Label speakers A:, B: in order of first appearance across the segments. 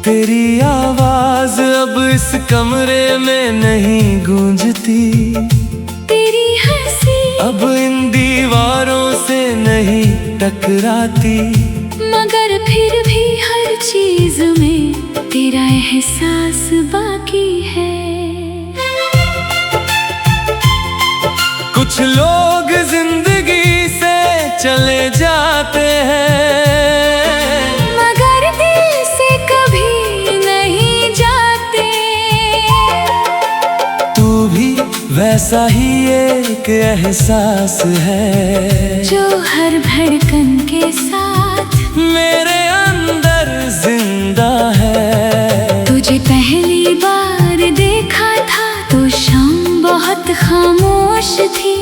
A: तेरी आवाज अब इस कमरे में नहीं गूंजती,
B: तेरी हंसी
A: अब इन दीवारों से नहीं टकराती,
B: मगर फिर भी हर चीज में तेरा एहसास बाकी है।
A: कुछ लोग जिंदगी से चले जाते हैं,
B: मगर दिल से कभी नहीं जाते।
A: तू भी वैसा ही एक एहसास है
B: जो हर धड़कन के साथ
A: मेरे अंदर जिंदा है।
B: तुझे पहली बार देखा था तो शाम बहुत खामोश थी।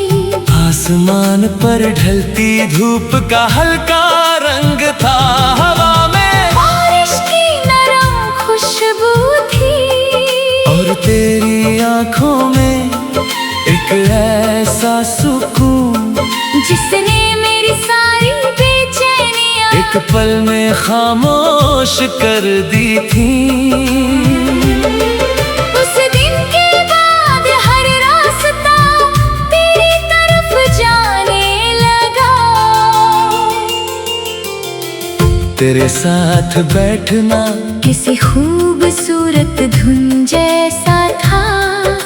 A: आसमान पर ढलती धूप का हल्का रंग था, हवा में
B: बारिश की नरम खुशबू थी,
A: और तेरी आंखों में एक ऐसा सुकून
B: जिसने मेरी सारी बेचैनियां
A: एक पल में खामोश कर दी थी।
B: उस दिन के बाद हर रास्ता तेरी तरफ जाने लगा।
A: तेरे साथ बैठना
B: किसी खूबसूरत धुन जैसा था,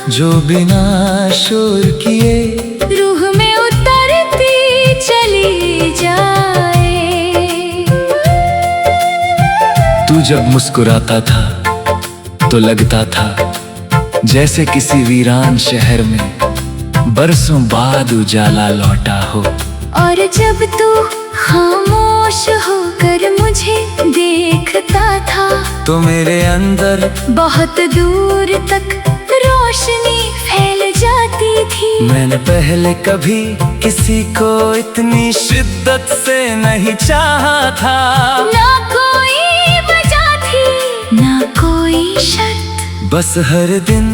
A: जो बिना शोर किए
B: रूह में उतरती चली जाए।
A: तू जब मुस्कुराता था तो लगता था जैसे किसी वीरान शहर में बरसों बाद उजाला लौटा हो।
B: और जब तू खामोश होकर मुझे देखता था
A: तो मेरे अंदर
B: बहुत दूर तक रोशनी फैल जाती थी।
A: मैंने पहले कभी किसी को इतनी शिद्दत से नहीं चाहा था।
B: ना कोई वजह थी ना कोई शर्त,
A: बस हर दिन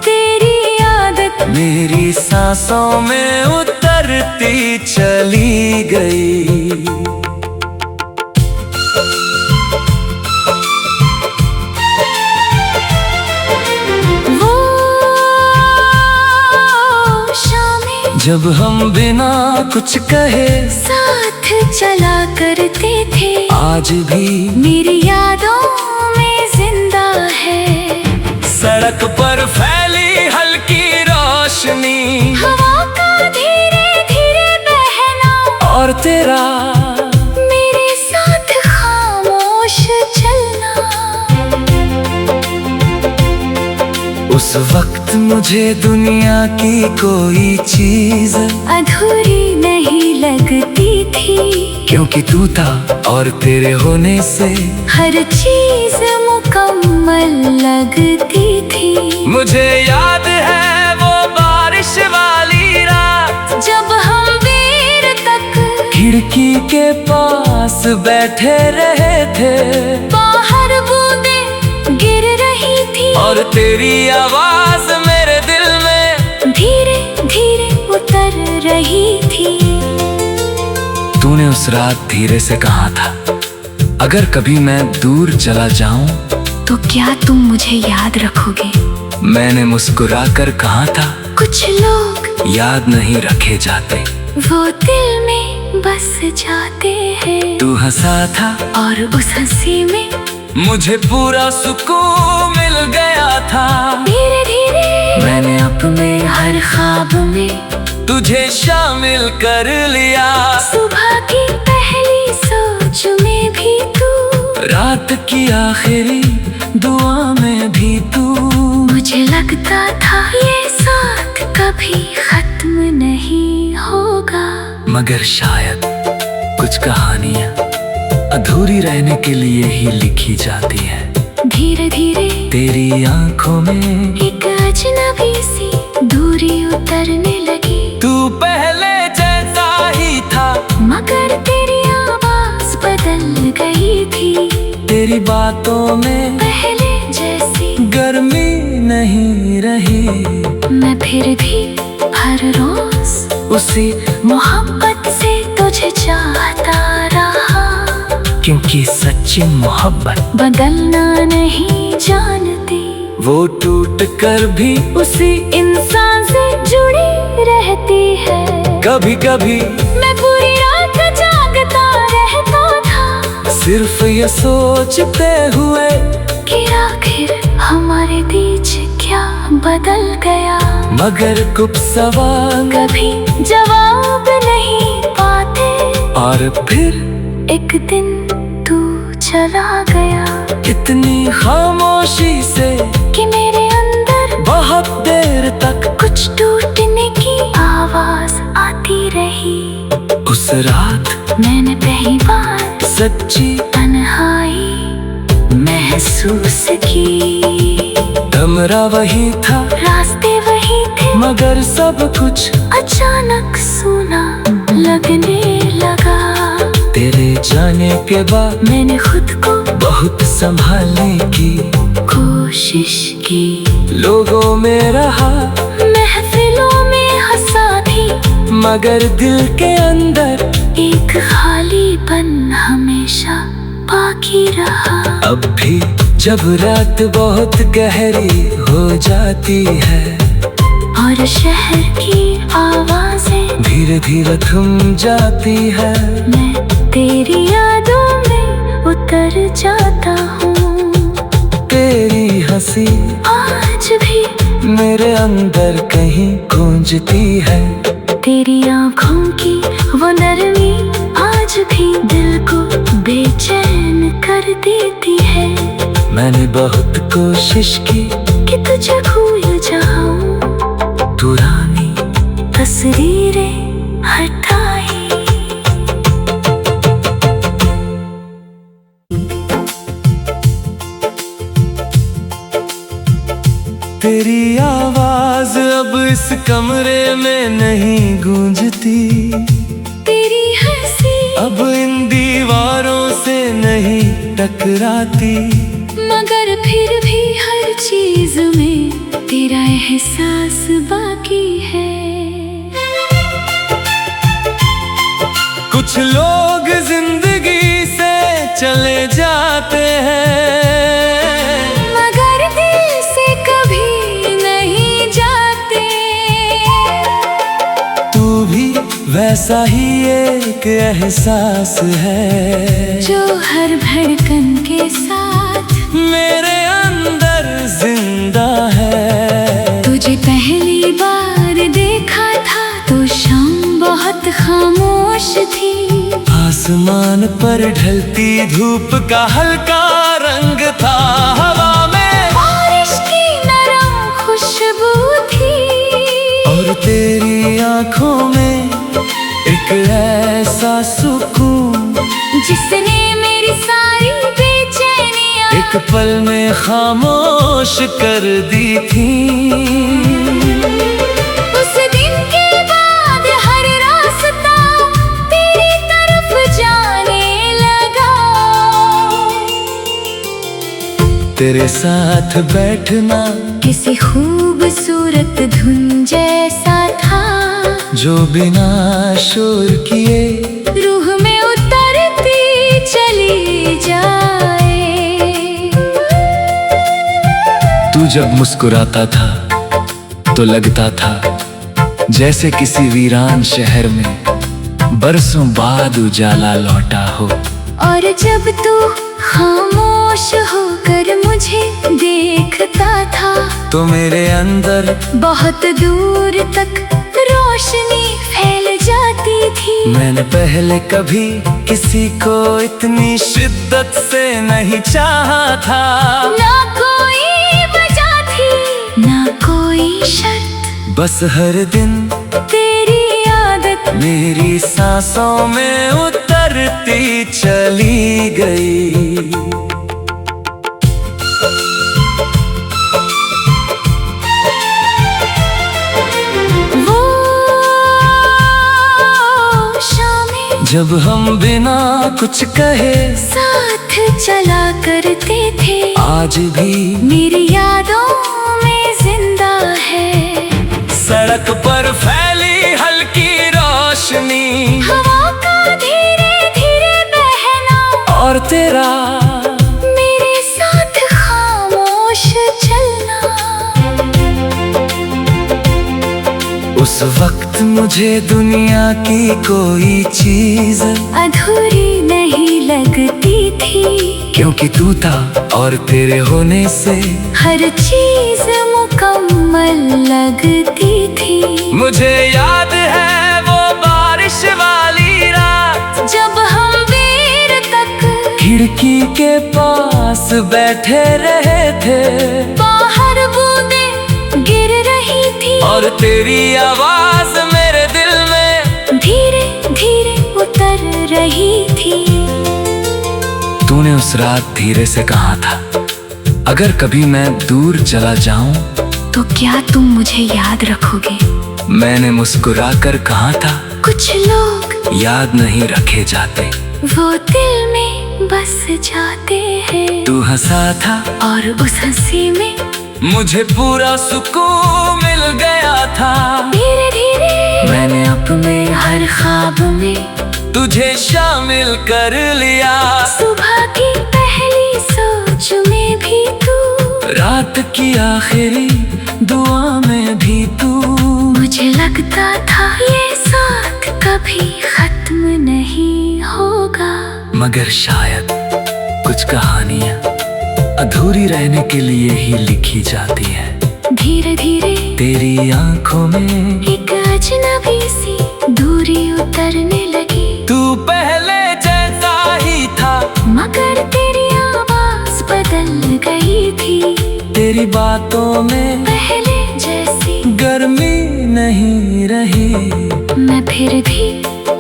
B: तेरी आदत
A: मेरी सांसों में उतरती चली गई।
B: वो शामें
A: जब हम बिना कुछ कहे
B: साथ चला करते थे,
A: आज भी
B: मेरी यादों में जिंदा है।
A: सड़क पर फैली हल्की रोशनी,
B: हवा का धीरे धीरे बहना,
A: और तेरा
B: मेरे साथ खामोश चलना।
A: उस वक्त मुझे दुनिया की कोई चीज
B: अधूरी नहीं लगती थी,
A: क्योंकि तू था और तेरे होने से
B: हर चीज मुकम्मल लगती थी।
A: मुझे याद है वो बारिश वाली रात,
B: जब हम देर तक
A: खिड़की के पास बैठे रहे थे,
B: बाहर बूंदें गिर रही थी,
A: और तेरी आवाज मेरे दिल में
B: धीरे धीरे उतर रही थी।
A: तूने उस रात धीरे से कहा था, अगर कभी मैं दूर चला जाऊं
B: तो क्या तुम मुझे याद रखोगे?
A: मैंने मुस्कुराकर कहा था,
B: कुछ लोग
A: याद नहीं रखे जाते,
B: वो दिल में बस जाते हैं।
A: तू हंसा था
B: और उस हंसी में
A: मुझे पूरा सुकून मिल गया था।
B: धीरे धीरे
A: मैंने अपने
B: हर ख्वाब में
A: तुझे शामिल कर लिया,
B: सुबह की पहली सोच में भी तू,
A: रात की आखिरी दुआ में भी तू।
B: मुझे लगता था ये साथ कभी खत्म नहीं होगा,
A: मगर शायद कुछ कहानियां अधूरी रहने के लिए ही लिखी जाती हैं।
B: धीरे धीरे
A: तेरी आंखों में
B: एक अजनबी सी दूरी उतरने लगी।
A: तू पहले जैसा ही था,
B: मगर तेरी आवाज बदल गई थी।
A: तेरी बातों में
B: पहले जैसी
A: गर्मी नहीं रही,
B: मैं फिर भी हर रोज
A: उसी
B: मोहब्बत से तुझे चाहता रहा।
A: क्योंकि सच्ची मोहब्बत
B: बदलना नहीं जानती,
A: वो टूट कर भी
B: उसी इंसान से जुड़ी रहती है।
A: कभी कभी
B: मैं पूरी रात जागता रहता था,
A: सिर्फ ये सोचते हुए
B: कि आखिर हमारे बीच क्या बदल गया।
A: मगर कुछ सवाल
B: कभी जवाब नहीं पाते,
A: और फिर
B: एक दिन तू चला गया,
A: इतनी खामोशी से
B: कि मेरे अंदर
A: बहुत देर तक
B: कुछ टूटने की आवाज आती रही।
A: उस रात
B: मैंने पहली बार
A: सच्ची
B: तन्हाई महसूस की।
A: कमरा वही था,
B: रास्ते वही थे,
A: मगर सब कुछ
B: अचानक सूना लगने लगा।
A: तेरे जाने के बाद
B: मैंने खुद को
A: बहुत संभालने की
B: कोशिश की,
A: लोगों में रहा,
B: महफिलों में हंसा भी,
A: मगर दिल के अंदर
B: एक खालीपन हमेशा बाकी रहा।
A: अब भी जब रात बहुत गहरी हो जाती है
B: और शहर की आवाजें
A: धीरे धीरे थम जाती है,
B: मैं तेरी यादों में उतर जाता हूँ।
A: तेरी हंसी
B: आज भी
A: मेरे अंदर कहीं गूंजती है,
B: तेरी आँखों की वो नरमी आज भी दिल को बेचैन कर देती है।
A: मैंने बहुत कोशिश की
B: कि तुझे भूल जाऊं,
A: पुरानी
B: तस्वीरें हटाई।
A: तेरी आवाज अब इस कमरे में नहीं गूंजती,
B: तेरी हंसी
A: अब इन दीवारों से नहीं टकराती,
B: मगर फिर भी हर चीज में तेरा एहसास बाकी है।
A: कुछ लोग जिंदगी से चले जाते हैं,
B: मगर दिल से कभी नहीं जाते।
A: तू भी वैसा ही एक एहसास है,
B: जो हर धड़कन के साथ
A: मेरे अंदर जिंदा है।
B: तुझे पहली बार देखा था तो शाम बहुत खामोश थी,
A: आसमान पर ढलती धूप का हल्का रंग था, हवा में
B: बारिश की नरम खुशबू थी,
A: और तेरी आंखों में एक ऐसा सुकून
B: जिसने मेरी सारी बेचैनियां
A: एक पल में खामोश कर दी थी।
B: उस दिन के बाद हर रास्ता तेरी तरफ जाने लगा।
A: तेरे साथ बैठना
B: किसी खूबसूरत धुन जैसा था,
A: जो बिना शोर किए
B: रूह में उतरती चली जाए।
A: तू जब मुस्कुराता था तो लगता था जैसे किसी वीरान शहर में बरसों बाद उजाला लौटा हो।
B: और जब तू खामोश होकर मुझे देखता था
A: तो मेरे अंदर
B: बहुत दूर तक रोशनी फैल जाती थी।
A: मैंने पहले कभी किसी को इतनी शिद्दत से नहीं चाहा था,
B: ना कोई वजह थी ना कोई शर्त,
A: बस हर दिन
B: तेरी आदत
A: मेरी सांसों में उतरती चली गई।
B: वो शामें
A: जब हम बिना कुछ कहे
B: साथ चला करते थे,
A: आज भी
B: मेरी यादों में जिंदा है।
A: सड़क पर फैली हल्की रोशनी
B: हवा का धीरे धीरे बहना
A: और तेरा,
B: मेरे साथ खामोश चलना।
A: उस वक्त मुझे दुनिया की कोई चीज
B: अधूरी नहीं लगती थी,
A: क्योंकि तू था और तेरे होने से
B: हर चीज मुकम्मल लगती थी।
A: मुझे याद है वो बारिश वाली रात,
B: जब हम देर तक
A: खिड़की के पास बैठे रहे थे,
B: बाहर बूंदें गिर रही थी
A: और तेरी आवाज मेरे दिल में
B: धीरे धीरे उतर रही थी।
A: तूने उस रात धीरे से कहा था, अगर कभी मैं दूर चला जाऊं
B: तो क्या तुम मुझे याद रखोगे?
A: मैंने मुस्कुराकर कहा था,
B: कुछ लोग
A: याद नहीं रखे जाते,
B: वो दिल में बस जाते हैं।
A: तू हंसा था
B: और उस हंसी में
A: मुझे पूरा सुकून मिल गया था।
B: धीरे धीरे
A: मैंने अपने
B: हर ख्वाब में
A: तुझे शामिल कर लिया,
B: सुबह की पहली सोच में भी तू,
A: रात की आखिरी दुआ में भी तू।
B: मुझे लगता था ये साथ कभी खत्म नहीं होगा,
A: मगर शायद कुछ कहानियां अधूरी रहने के लिए ही लिखी जाती है।
B: धीरे धीरे
A: तेरी आंखों में
B: एक अजनबी सी दूरी उतरने लगी।
A: तू पहले जैसा ही था,
B: मगर तेरी आवाज बदल गई थी,
A: तेरी बातों में
B: पहले जैसी
A: गर्मी नहीं रही।
B: मैं फिर भी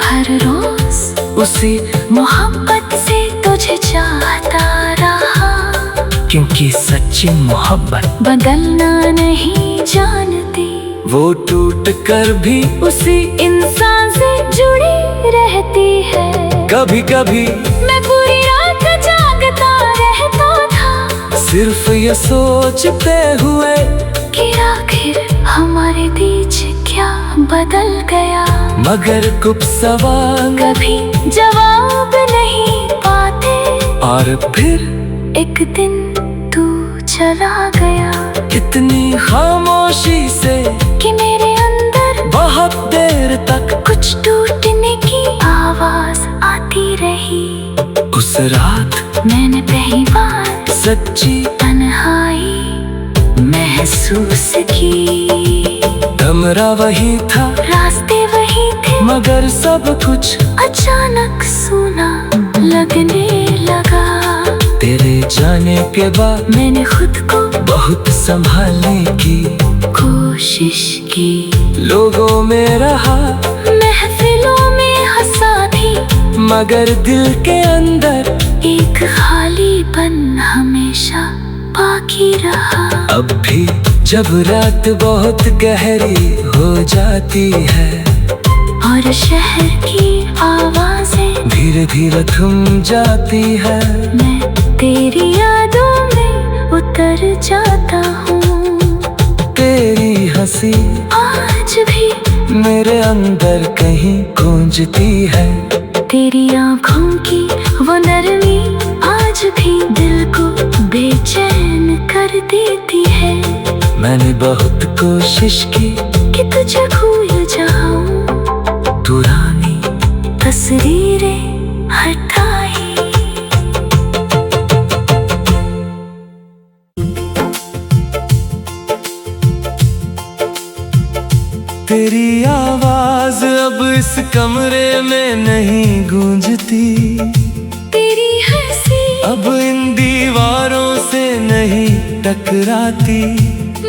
B: हर रोज
A: उसी
B: मोहब्बत से तुझे चाहता रहा,
A: क्योंकि सच्ची मोहब्बत
B: बदलना नहीं जानती,
A: वो टूट कर भी
B: उसी इंसान से जुड़ी रहती है।
A: कभी कभी
B: मैं पूरी रात जागता रहता था,
A: सिर्फ ये सोचते हुए
B: कि आखिर हमारे बीच क्या बदल गया।
A: मगर कुछ सवाल
B: कभी जवाब नहीं पाते,
A: और फिर
B: एक दिन तू चला गया,
A: इतनी खामोशी से
B: कि मेरे अंदर
A: बहुत देर तक
B: कुछ टूटने की आवाज आती रही।
A: उस रात
B: मैंने पहली बार
A: सच्ची
B: तन्हाई महसूस की।
A: कमरा वही था,
B: रास्ते वही थे,
A: मगर सब कुछ
B: अचानक सूना लगने लगा।
A: तेरे जाने के बाद
B: मैंने खुद को
A: बहुत संभालने की
B: कोशिश की,
A: लोगों में रहा,
B: महफिलों में हंसा भी,
A: मगर दिल के अंदर
B: एक खालीपन हमेशा बाकी रहा।
A: अब भी जब रात बहुत गहरी हो जाती है
B: और शहर की आवाजें
A: धीरे धीरे थम जाती है,
B: मैं तेरी यादों में उतर जाता हूँ।
A: तेरी हंसी
B: आज भी
A: मेरे अंदर कहीं गूंजती है,
B: तेरी आँखों की वो नरमी आज भी दिल को बेचैन कर देती है।
A: मैंने बहुत कोशिश की
B: कि तुझे भूल जाऊं,
A: पुरानी
B: तस्वीरें हटाई।
A: तेरी आवाज अब इस कमरे में नहीं गूंजती,
B: तेरी हंसी
A: अब इन दीवारों से नहीं टकराती,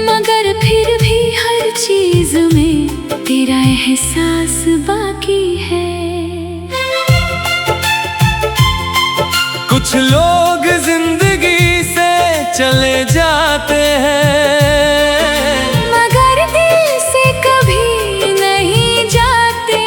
B: मगर फिर भी हर चीज में तेरा एहसास बाकी है।
A: कुछ लोग जिंदगी से चले जाते हैं,
B: मगर दिल से कभी नहीं जाते।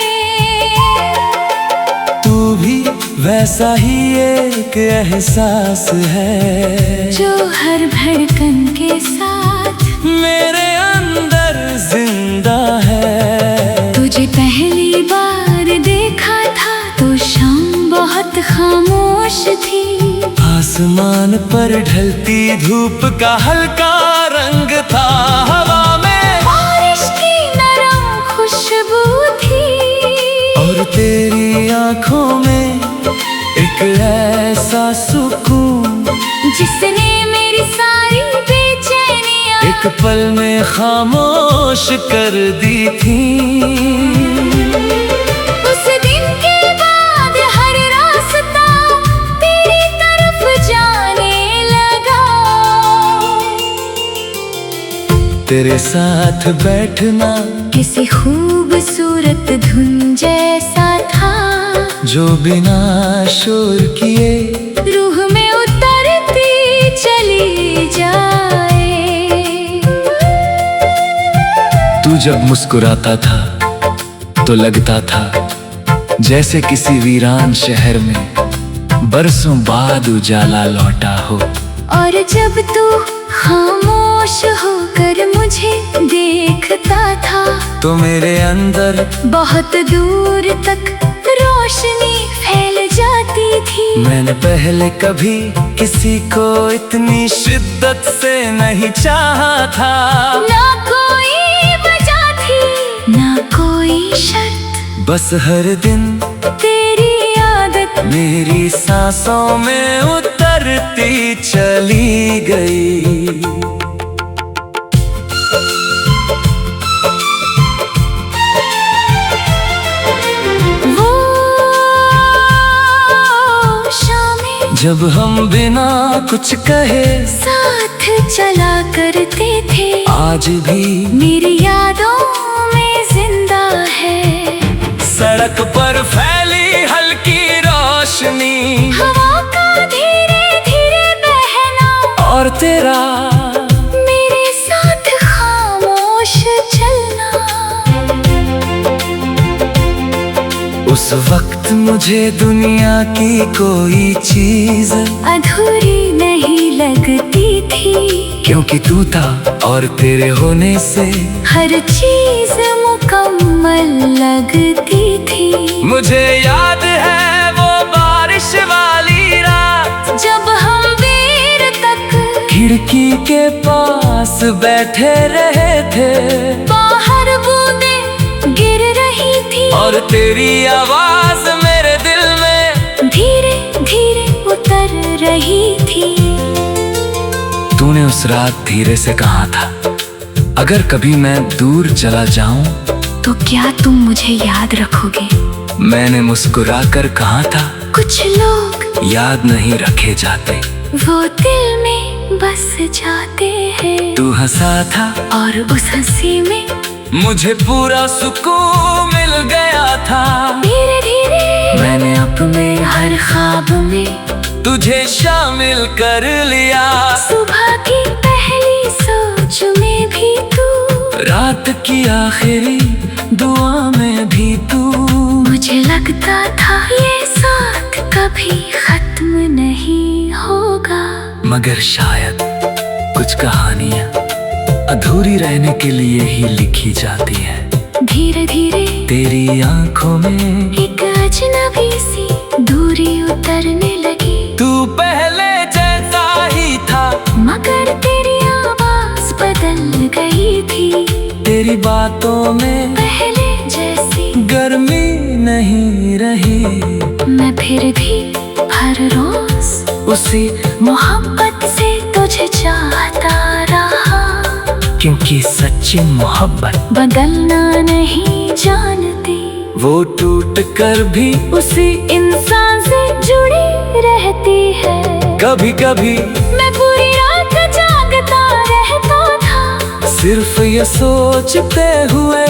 A: तू भी वैसा ही एक एहसास है,
B: जो हर धड़कन के साथ
A: मेरे अंदर जिंदा है।
B: तुझे पहली बार देखा था तो शाम बहुत रात खामोश थी।
A: आसमान पर ढलती धूप का हल्का रंग था हवा में,
B: बारिश की नरम खुशबू थी।
A: और तेरी आंखों में एक ऐसा सुकून
B: जिसने मेरी सारी बेचैनियां
A: एक पल में खामोश कर दी थी।
B: उस दिन के बाद हर रास्ता तेरी तरफ जाने लगा।
A: तेरे साथ बैठना
B: किसी खूबसूरत धुन जैसा था,
A: जो बिना शोर किए
B: रूह में उतरती चली जाए।
A: तू जब मुस्कुराता था तो लगता था जैसे किसी वीरान शहर में बरसों बाद उजाला लौटा हो।
B: और जब तू खामोश होकर मुझे देखता था
A: तो मेरे अंदर
B: बहुत दूर तक रोशनी फैल जाती थी।
A: मैंने पहले कभी किसी को इतनी शिद्दत से नहीं चाहा था।
B: ना कोई वजह थी ना कोई शर्त,
A: बस हर दिन
B: तेरी आदत
A: मेरी सांसों में उतरती चली गई।
B: वो शामें
A: जब हम बिना कुछ कहे
B: साथ चला करते थे,
A: आज भी
B: मेरी यादों में जिंदा है।
A: सड़क पर फैली हल्की रोशनी,
B: हवा का धीरे धीरे बहना,
A: और तेरा
B: मेरे साथ खामोश चलना।
A: उस वक्त मुझे दुनिया की कोई चीज
B: अधूरी नहीं लगती थी,
A: क्योंकि तू था और तेरे होने से
B: हर चीज मुकम्मल लगती थी।
A: मुझे याद है वो बारिश वाली रात,
B: जब हम देर तक
A: खिड़की के पास बैठे रहे थे,
B: बाहर बूंदें गिर रही थी,
A: और तेरी आवाज मेरे दिल में
B: धीरे धीरे उतर रही थी।
A: तूने उस रात धीरे से कहा था, अगर कभी मैं दूर चला जाऊं
B: तो क्या तुम मुझे याद रखोगे?
A: मैंने मुस्कुरा कर कहा था,
B: कुछ लोग
A: याद नहीं रखे जाते,
B: वो दिल में बस जाते हैं।
A: तू हंसा था
B: और उस हंसी में
A: मुझे पूरा सुकून मिल गया था।
B: धीरे धीरे
A: मैंने अपने
B: हर ख्वाब में
A: तुझे शामिल कर लिया।
B: सुबह की पहली सोच में भी तू,
A: रात की आखिरी दुआ में भी तू।
B: मुझे लगता था ये साथ कभी खत्म नहीं होगा,
A: मगर शायद कुछ कहानियां अधूरी रहने के लिए ही लिखी जाती है।
B: धीरे धीरे
A: तेरी आंखों में
B: एक अजनबी सी दूरी उतरने लगी।
A: तू पहले जैसा ही था,
B: मगर तेरी आवाज बदल गई थी।
A: तेरी बातों में
B: पहले जैसी
A: गर्मी नहीं रही,
B: मैं फिर भी हर रोज
A: उसी
B: मोहब्बत से तुझे चाहता रहा।
A: क्योंकि सच्ची मोहब्बत
B: बदलना नहीं जानती,
A: वो टूट कर भी
B: उसी इंसान से जुड़ी रहती है।
A: कभी कभी
B: मैं पूरी रात जागता रहता था,
A: सिर्फ ये सोचते हुए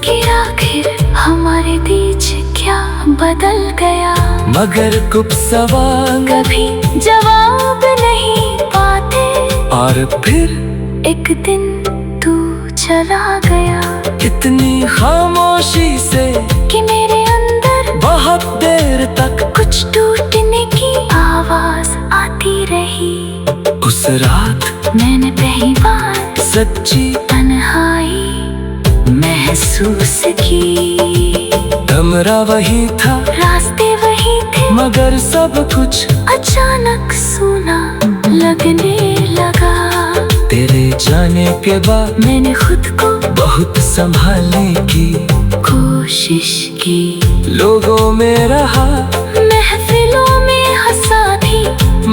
B: कि आखिर हमारे बीच क्या बदल गया।
A: मगर कुछ सवाल
B: कभी जवाब नहीं पाते,
A: और फिर
B: एक दिन तू चला गया।
A: इतनी खामोशी से
B: कि मेरे अंदर
A: बहुत देर तक
B: कुछ टूटने की आवाज आती रही।
A: उस रात
B: मैंने पहली बार
A: सच्ची
B: तन्हाई महसूस की।
A: कमरा वही था,
B: रास्ते वही थे,
A: मगर सब कुछ
B: अचानक सूना लगने लगा।
A: तेरे जाने के बाद
B: मैंने खुद को
A: बहुत संभालने की
B: कोशिश की।
A: लोगों में रहा,
B: महफिलों में हंसा भी,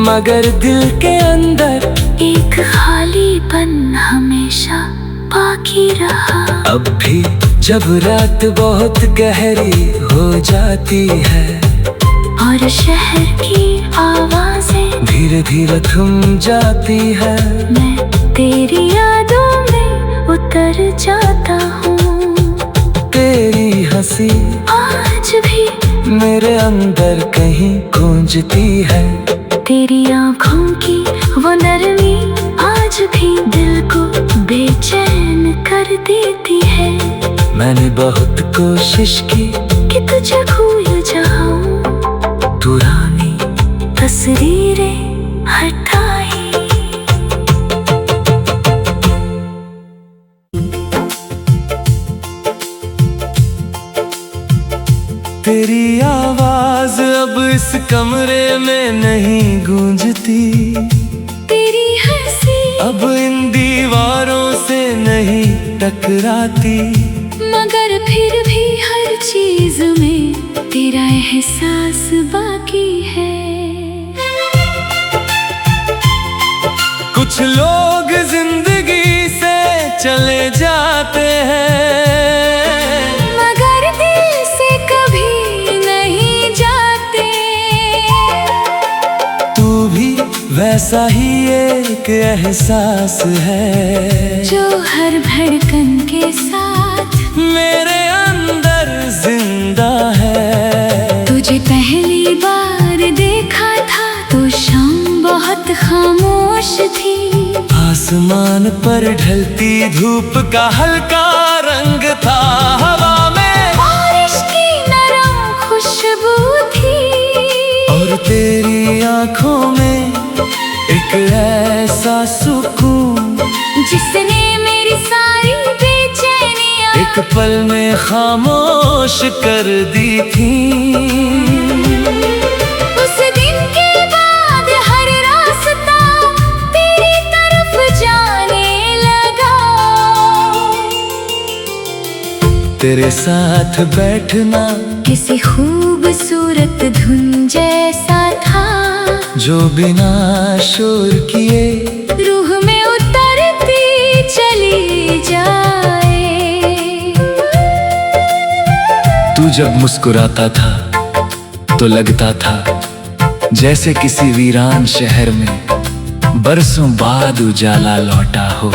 A: मगर दिल के अंदर
B: एक खालीपन हमेशा बाकी रहा।
A: अब भी जब रात बहुत गहरी हो जाती है
B: और शहर की आवाजें
A: धीरे धीरे थम जाती है,
B: मैं तेरी यादों में उतर जाता हूँ।
A: तेरी हंसी
B: आज भी
A: मेरे अंदर कहीं गूंजती है।
B: तेरी आँखों की वो नरमी आज भी दिल को बेचैन कर देती है।
A: मैंने बहुत कोशिश की
B: कि तुझे भूल जाऊं,
A: पुरानी
B: तस्वीरें हटाई।
A: तेरी आवाज अब इस कमरे में नहीं गूंजती,
B: तेरी हंसी
A: अब इन दीवारों से नहीं टकराती,
B: मगर फिर भी हर चीज में तेरा एहसास बाकी है।
A: कुछ लोग जिंदगी से चले जाते हैं,
B: मगर दिल से कभी नहीं जाते।
A: तू भी वैसा ही एक एहसास है
B: जो हर धड़कन के साथ
A: मेरे अंदर जिंदा है।
B: तुझे पहली बार देखा था तो शाम बहुत खामोश थी।
A: आसमान पर ढलती धूप का हल्का रंग था, हवा में
B: बारिश की नरम खुशबू थी,
A: और तेरी आंखों में एक ऐसा सुकून
B: जिसने मेरी सारी बेचैनियां
A: एक पल में खामोश कर दी थी।
B: उस दिन के बाद हर रास्ता तेरी तरफ जाने लगा।
A: तेरे साथ बैठना
B: किसी खूबसूरत धुन जैसा था,
A: जो बिना शोर किए
B: रूह में उतरती चली जाए।
A: तू जब मुस्कुराता था तो लगता था जैसे किसी वीरान शहर में बरसों बाद उजाला लौटा हो।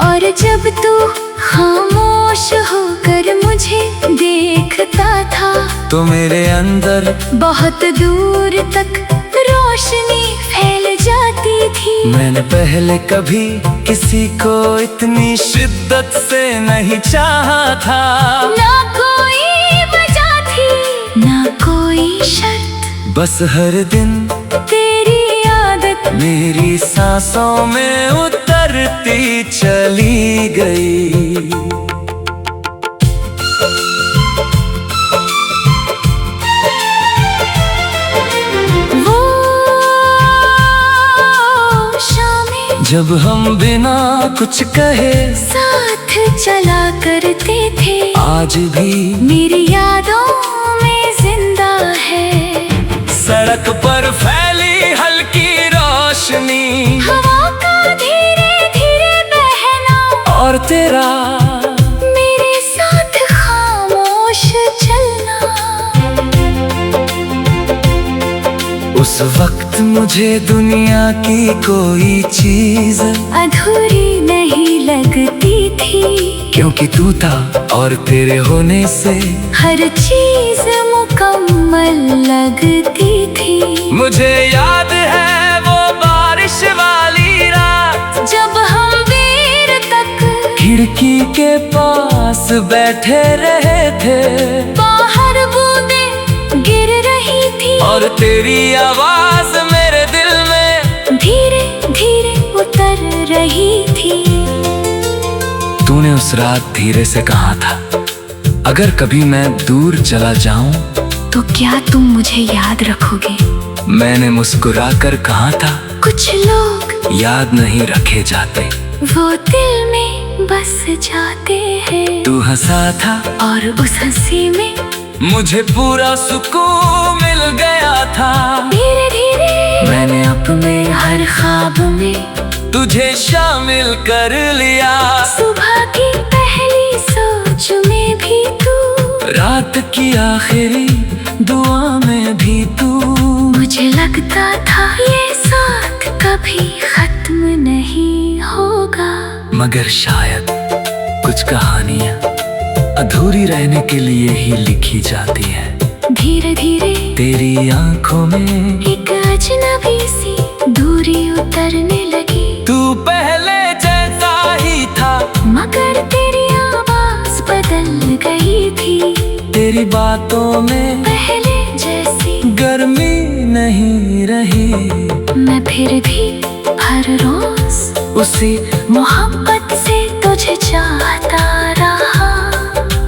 B: और जब तू खामोश होकर मुझे देखता था
A: तो मेरे अंदर
B: बहुत दूर तक रोशनी फैल जाती थी।
A: मैंने पहले कभी किसी को इतनी शिद्दत से नहीं चाहा था।
B: ना कोई वजह थी ना कोई शर्त,
A: बस हर दिन
B: तेरी आदत
A: मेरी सांसों में उतरती चली गई।
B: वो शामें
A: जब हम बिना कुछ कहे
B: साथ चला करते थे,
A: आज भी
B: मेरी यादों में जिंदा है।
A: सड़क पर फैली हल्की रोशनी,
B: हवा का धीरे धीरे बहना,
A: और तेरा
B: मेरे साथ खामोश चलना।
A: उस वक्त मुझे दुनिया की कोई चीज
B: अधूरी नहीं लगती थी,
A: क्योंकि तू था और तेरे होने से
B: हर चीज मुकम्मल लगती थी।
A: मुझे याद है वो बारिश वाली रात,
B: जब हम देर तक
A: खिड़की के पास बैठे रहे थे,
B: बाहर बूंदें गिर रही थी,
A: और तेरी आवाज मेरे दिल में
B: धीरे धीरे उतर रही थी।
A: तूने उस रात धीरे से कहा था, अगर कभी मैं दूर चला जाऊं
B: तो क्या तुम मुझे याद रखोगे?
A: मैंने मुस्कुरा कर कहा था,
B: कुछ लोग
A: याद नहीं रखे जाते,
B: वो दिल में बस जाते हैं।
A: तू हंसा था
B: और उस हंसी में
A: मुझे पूरा सुकून मिल गया था।
B: धीरे धीरे मैंने अपने हर ख्वाब में
A: तुझे शामिल कर लिया।
B: सुबह की पहली सोच में भी तू,
A: रात की आखिरी दुआ में भी तू।
B: मुझे लगता था ये साथ कभी खत्म नहीं होगा,
A: मगर शायद कुछ कहानियां अधूरी रहने के लिए ही लिखी जाती है।
B: धीरे धीरे
A: तेरी आंखों में
B: एक अजनबी सी दूरी उतरने लगी।
A: तू पहले जैसा ही था,
B: मगर तेरी आवाज बदल गई थी।
A: तेरी बातों में
B: पहले जैसी
A: गर्मी नहीं रही।
B: मैं फिर भी हर रोज
A: उसी
B: मोहब्बत से तुझे चाहता रहा,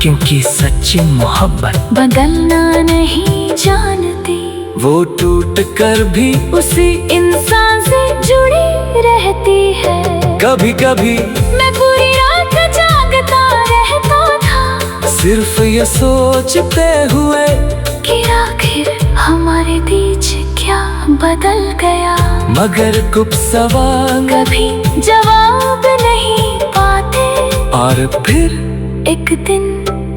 A: क्योंकि सच्ची मोहब्बत
B: बदलना नहीं जानती।
A: वो टूट कर भी
B: उसी इंसान से जुड़ी रहती है।
A: कभी कभी
B: मैं पूरी रात जागता रहता था,
A: सिर्फ ये सोचते हुए
B: कि आखिर हमारे बीच क्या बदल गया।
A: मगर कुछ सवाल
B: कभी जवाब नहीं पाते,
A: और फिर
B: एक दिन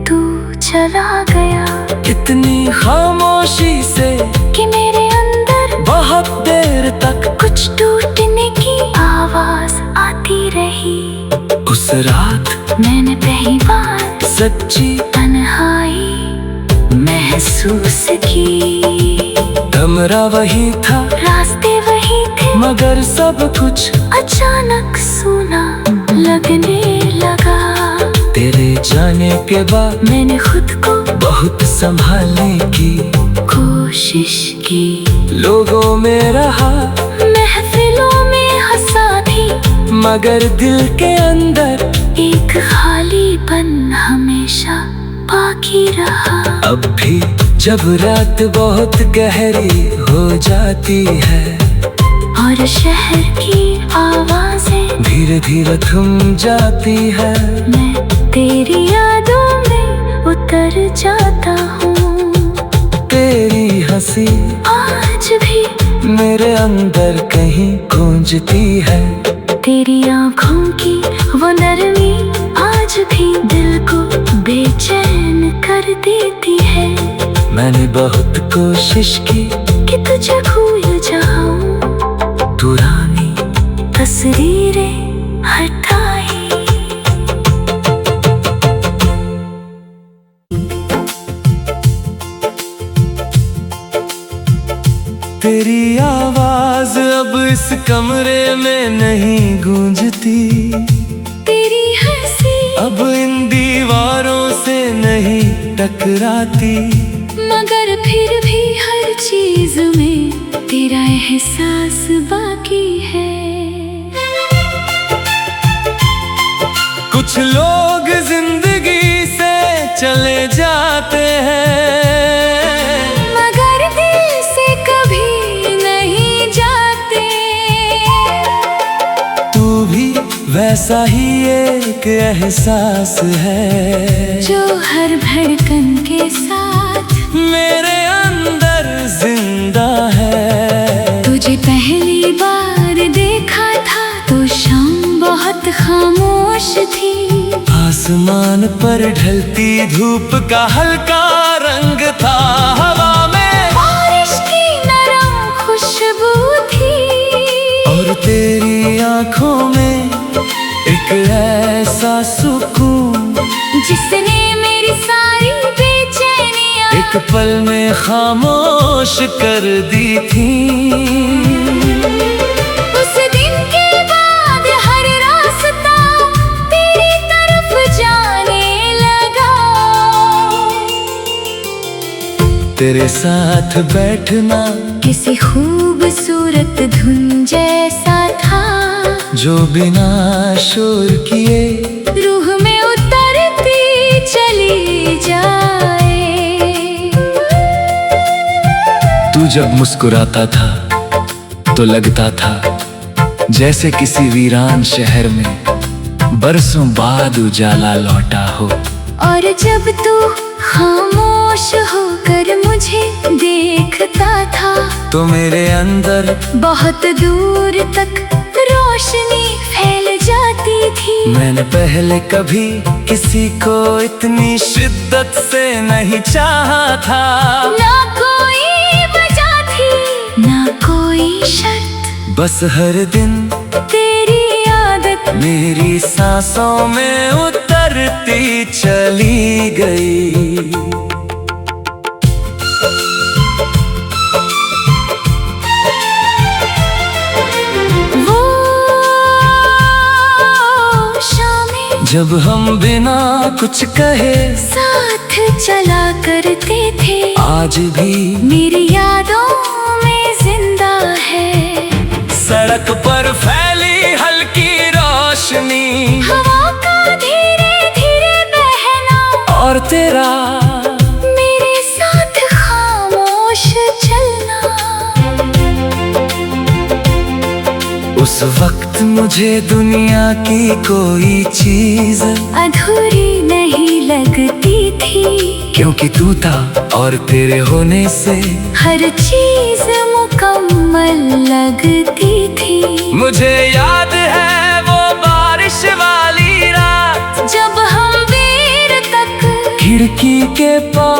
B: तू चला गया।
A: इतनी खामोशी से
B: कि मेरे अंदर
A: बहुत देर तक
B: कुछ टूटने की आवाज आती रही।
A: उस रात
B: मैंने पहली बार
A: सच्ची
B: तन्हाई महसूस की।
A: कमरा वही था,
B: रास्ते वही थे,
A: मगर सब कुछ
B: अचानक सूना लगने लगा।
A: तेरे जाने के बाद
B: मैंने खुद को
A: बहुत संभालने की
B: कोशिश की।
A: लोगों में रहा,
B: महफिलों में हंसा भी,
A: मगर दिल के अंदर
B: एक खालीपन हमेशा बाकी रहा।
A: अब भी जब रात बहुत गहरी हो जाती है
B: और शहर की आवाजें
A: धीरे धीरे थम जाती है,
B: मैं तेरी यादों में उतर जाता हूँ।
A: तेरी हंसी
B: आज भी
A: मेरे अंदर कहीं गूंजती है।
B: तेरी आँखों की वो नरमी आज भी दिल को बेचैन कर देती है।
A: मैंने बहुत कोशिश की
B: कि तुझे भूल जाऊं,
A: पुरानी
B: तस्वीरें हटाई।
A: तेरी आवाज अब इस कमरे में नहीं गूंजती,
B: तेरी हंसी
A: अब इन दीवारों से नहीं टकराती,
B: मगर फिर भी हर चीज में तेरा एहसास बाकी है।
A: कुछ लोग जिंदगी से चले जाते हैं,
B: मगर दिल से कभी नहीं जाते।
A: तू भी वैसा ही एक एहसास है
B: जो हर धड़कन के साथ
A: मेरे अंदर जिंदा है।
B: तुझे पहली बार देखा था तो शाम बहुत खामोश थी।
A: आसमान पर ढलती धूप का हल्का रंग था, हवा में
B: बारिश की नरम खुशबू थी,
A: और तेरी आंखों में एक ऐसा सुकून
B: जिसने मेरी सारी बेचैनियां
A: एक पल में खामोश कर दी थी।
B: उस दिन के बाद हर रास्ता तेरी तरफ जाने लगा।
A: तेरे साथ बैठना
B: किसी खूबसूरत धुन जैसा था,
A: जो बिना शोर किए
B: रूह में उतरती चली जाए।
A: जब मुस्कुराता था तो लगता था जैसे किसी वीरान शहर में बरसों बाद उजाला लौटा हो।
B: और जब तू खामोश होकर मुझे देखता था
A: तो मेरे अंदर
B: बहुत दूर तक रोशनी फैल जाती थी।
A: मैंने पहले कभी किसी को इतनी शिद्दत से नहीं चाहा था।
B: ना कोई वजह थी ना कोई शर्त,
A: बस हर दिन
B: तेरी आदत
A: मेरी सांसों में उतरती चली गई।
B: वो शामें
A: जब हम बिना कुछ कहे
B: साथ चला करते थे,
A: आज भी
B: मेरी यादों में जिंदा है।
A: सड़क पर फैली हल्की रोशनी,
B: हवा का धीरे धीरे बहना,
A: और तेरा
B: मेरे साथ खामोश चलना।
A: उस वक्त मुझे दुनिया की कोई चीज
B: अधूरी नहीं लगती थी,
A: क्योंकि तू था और तेरे होने से
B: हर चीज मुकम्मल लगती थी।
A: मुझे याद है वो बारिश वाली रात
B: जब हम वीर तक
A: खिड़की के पास